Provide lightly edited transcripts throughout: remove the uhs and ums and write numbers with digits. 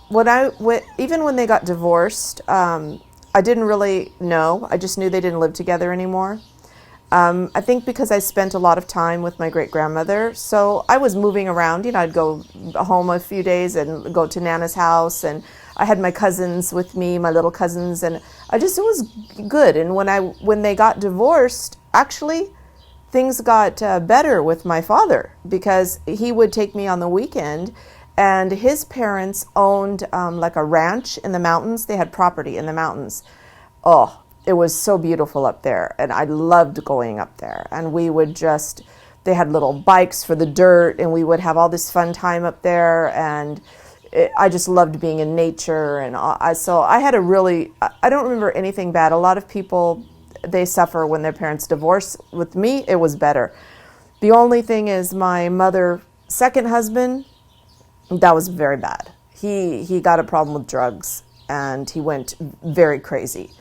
even when they got divorced, I didn't really know. I just knew they didn't live together anymore. I think because I spent a lot of time with my great-grandmother, so I was moving around. You know, I'd go home a few days and go to Nana's house, and I had my cousins with me, my little cousins, and it was good. And when they got divorced, actually, things got better with my father, because he would take me on the weekend, and his parents owned like a ranch in the mountains. They had property in the mountains. Oh, it was so beautiful up there, and I loved going up there. And they had little bikes for the dirt, and we would have all this fun time up there, and I just loved being in nature. And so I had I don't remember anything bad. A lot of people, they suffer when their parents divorce. With me, it was better. The only thing is my mother's second husband, that was very bad. He got a problem with drugs, and he went very crazy.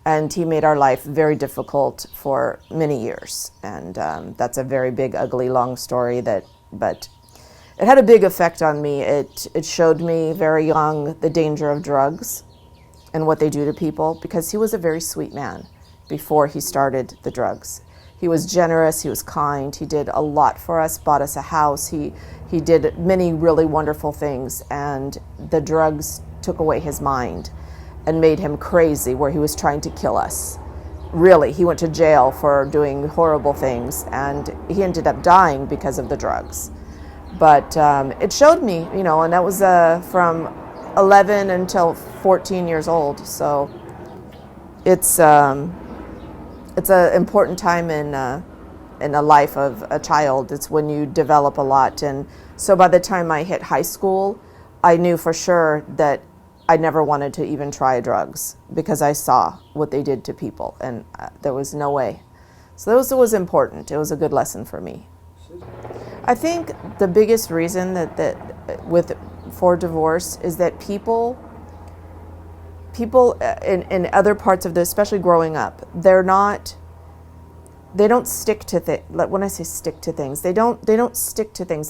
And he made our life very difficult for many years. And that's a very big, ugly, long story, but it had a big effect on me. It showed me very young the danger of drugs and what they do to people, because he was a very sweet man before he started the drugs. He was generous, he was kind, he did a lot for us, bought us a house, he did many really wonderful things, and the drugs took away his mind and made him crazy, where he was trying to kill us. Really, he went to jail for doing horrible things, and he ended up dying because of the drugs. But it showed me, and that was from 11 until 14 years old. So it's an important time in the life of a child. It's when you develop a lot. And so by the time I hit high school, I knew for sure that I never wanted to even try drugs, because I saw what they did to people, and there was no way. So that was important. It was a good lesson for me. I think the biggest reason for divorce is that people in other parts of especially growing up, they don't stick to things. Like, when I say stick to things, they don't stick to things.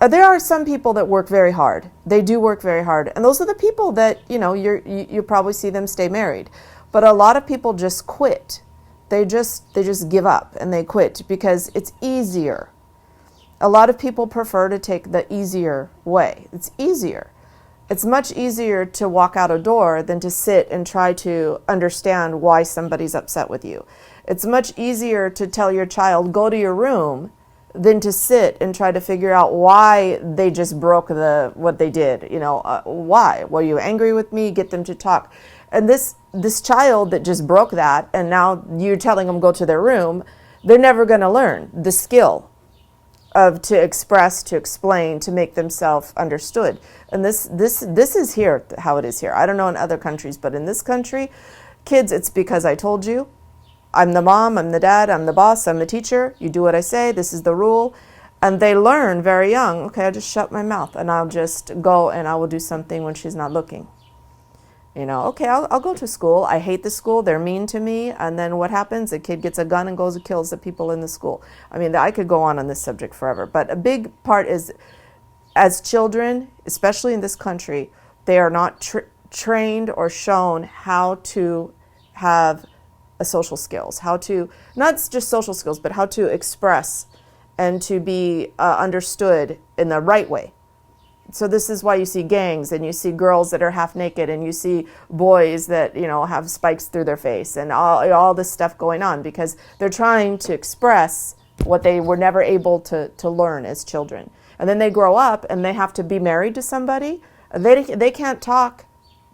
There are some people that work very hard. They do work very hard. And those are the people that, you probably see them stay married. But a lot of people just quit. They just give up and they quit because it's easier. A lot of people prefer to take the easier way. It's easier. It's much easier to walk out a door than to sit and try to understand why somebody's upset with you. It's much easier to tell your child, go to your room, than to sit and try to figure out why they just broke what they did. Why? Were you angry with me? Get them to talk. And this child that just broke that, and now you're telling them go to their room, they're never going to learn the skill to express, to explain, to make themselves understood. And this is here how it is here. I don't know in other countries, but in this country, kids, it's because I told you. I'm the mom, I'm the dad, I'm the boss, I'm the teacher. You do what I say, this is the rule. And they learn very young, okay, I'll just shut my mouth and I'll just go and I will do something when she's not looking. Okay, I'll go to school. I hate the school, they're mean to me. And then what happens? The kid gets a gun and goes and kills the people in the school. I mean, I could go on this subject forever. But a big part is, as children, especially in this country, they are not trained or shown how to have social skills, how to, not just social skills, but how to express and to be understood in the right way. So this is why you see gangs, and you see girls that are half naked, and you see boys that, have spikes through their face, and all this stuff going on, because they're trying to express what they were never able to learn as children. And then they grow up and they have to be married to somebody. They can't talk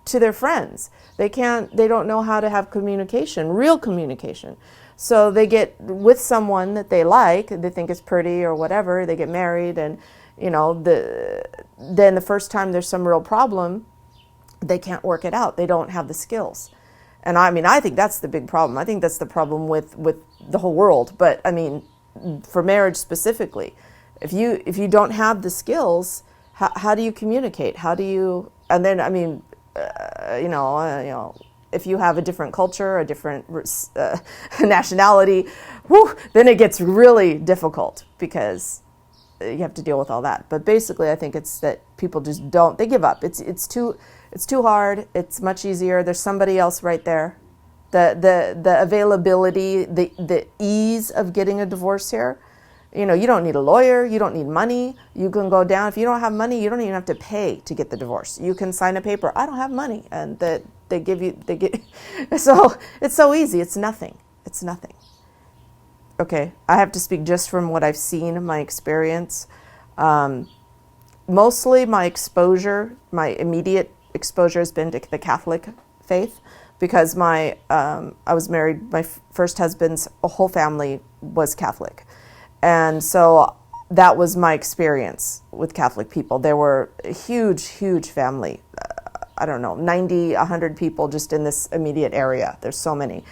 to their friends. They don't know how to have communication, real communication. So they get with someone that they like, they think is pretty or whatever, they get married, and then the first time there's some real problem, they can't work it out. They don't have the skills. And I think that's the big problem. I think that's the problem with the whole world. But for marriage specifically, if you don't have the skills, how do you communicate? How do you, and then, if you have a different culture, a different nationality, then it gets really difficult, because you have to deal with all that. But basically, I think it's that people just don't, they give up. It's too hard. It's much easier. There's somebody else right there. The availability, the ease of getting a divorce here. You know, you don't need a lawyer. You don't need money. You can go down. If you don't have money, you don't even have to pay to get the divorce. You can sign a paper. I don't have money, and they give. So it's so easy. It's nothing. It's nothing. Okay, I have to speak just from what I've seen, my experience. Mostly my exposure, my immediate exposure has been to the Catholic faith, because I was married, my first husband's whole family was Catholic. And so that was my experience with Catholic people. There were a huge, huge family. I don't know, 90, 100 people just in this immediate area. There's so many.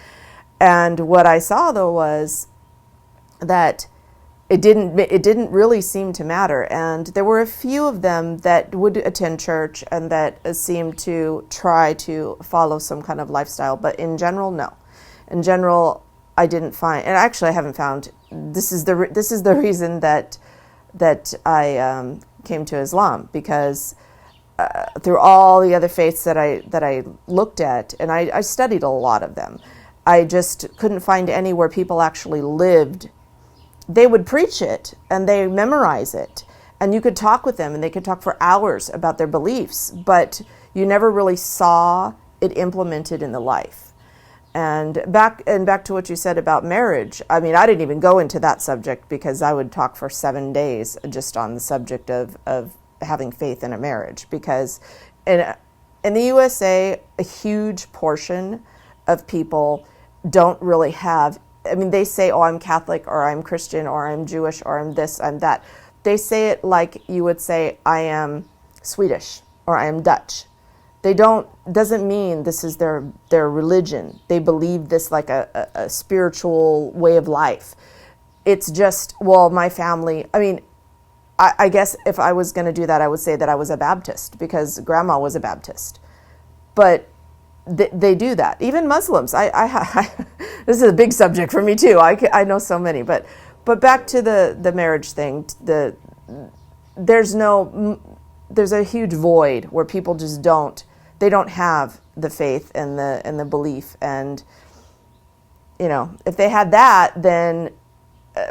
And what I saw, though, was that it didn't really seem to matter. And there were a few of them that would attend church and that seemed to try to follow some kind of lifestyle. But in general, no. In general, I didn't find, and actually I haven't found, this is the reason that I came to Islam, because through all the other faiths that I looked at, and I studied a lot of them, I just couldn't find any where people actually lived. They would preach it and they memorize it, and you could talk with them and they could talk for hours about their beliefs, but you never really saw it implemented in the life. And back to what you said about marriage, I mean, I didn't even go into that subject because I would talk for 7 days just on the subject of having faith in a marriage, because in the USA, a huge portion of people don't really have, I mean, they say, oh, I'm Catholic, or I'm Christian, or I'm Jewish, or I'm this, I'm that. They say it like you would say, I am Swedish, or I am Dutch. They doesn't mean this is their religion. They believe this like a spiritual way of life. It's just, well, my family, I mean, I guess if I was going to do that, I would say that I was a Baptist, because grandma was a Baptist. But they do that. Even Muslims. This is a big subject for me too. I know so many. But back to the marriage thing. There's a huge void where people just don't have the faith and the belief. And you know, if they had that, then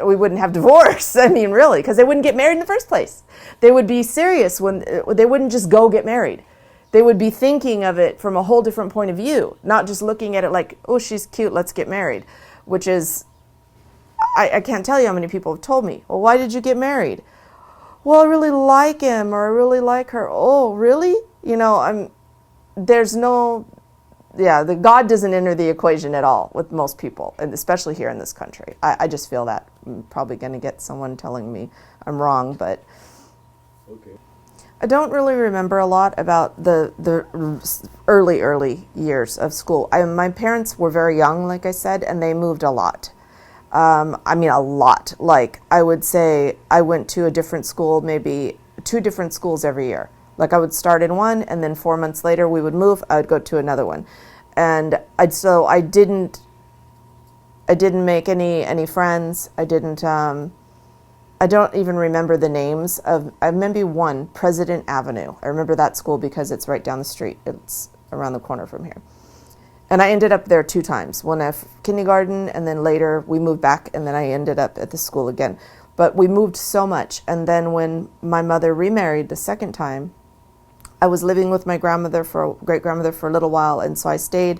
we wouldn't have divorce. I mean, really, because they wouldn't get married in the first place. They would be serious when they wouldn't just go get married. They would be thinking of it from a whole different point of view, not just looking at it like, oh, she's cute, let's get married, which is, I can't tell you how many people have told me, well, why did you get married? Well, I really like him, or I really like her. Oh, really? You know, the God doesn't enter the equation at all with most people, and especially here in this country. I just feel that. I'm probably going to get someone telling me I'm wrong, but okay. I don't really remember a lot about the early years of school. My parents were very young, like I said, and they moved a lot. I mean, a lot. Like, I would say I went to a different school, maybe 2 different schools every year. Like, I would start in one, and then 4 months later we would move. I would go to another one, and I didn't make any friends. I don't even remember the names of. I remember one, President Avenue. I remember that school because it's right down the street. It's around the corner from here. And I ended up there 2 times. One at kindergarten, and then later we moved back, and then I ended up at the school again. But we moved so much. And then when my mother remarried the second time, I was living with my great-grandmother for a little while, and so I stayed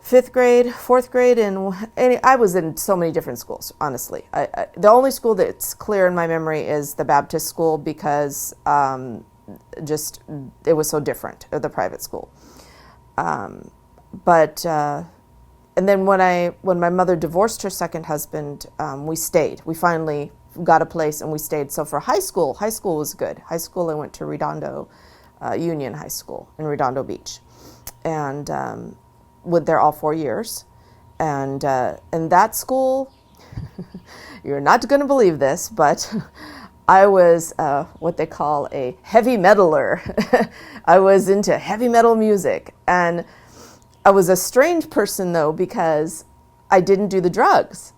5th grade, 4th grade, and I was in so many different schools, honestly. The only school that's clear in my memory is the Baptist school, because it was so different, the private school. And then when my mother divorced her second husband, we stayed. We finally got a place and we stayed. So for high school was good. High school, I went to Redondo Union High School in Redondo Beach, and went there all 4 years. And in that school, you're not going to believe this, but I was what they call a heavy metaler. I was into heavy metal music, and I was a strange person, though, because I didn't do the drugs.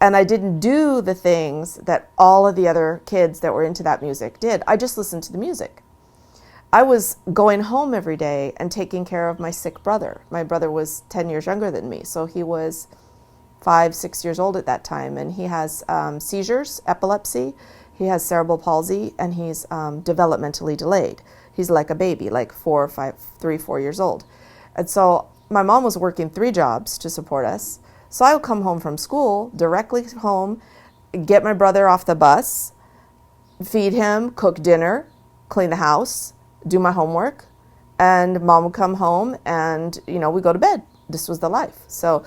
And I didn't do the things that all of the other kids that were into that music did. I just listened to the music. I was going home every day and taking care of my sick brother. My brother was 10 years younger than me, so he was 5, 6 years old at that time, and he has seizures, epilepsy, he has cerebral palsy, and he's developmentally delayed. He's like a baby, like 3, 4 years old. And so my mom was working 3 jobs to support us. So I would come home from school, directly home, get my brother off the bus, feed him, cook dinner, clean the house, do my homework, and mom would come home and, we go to bed. This was the life. So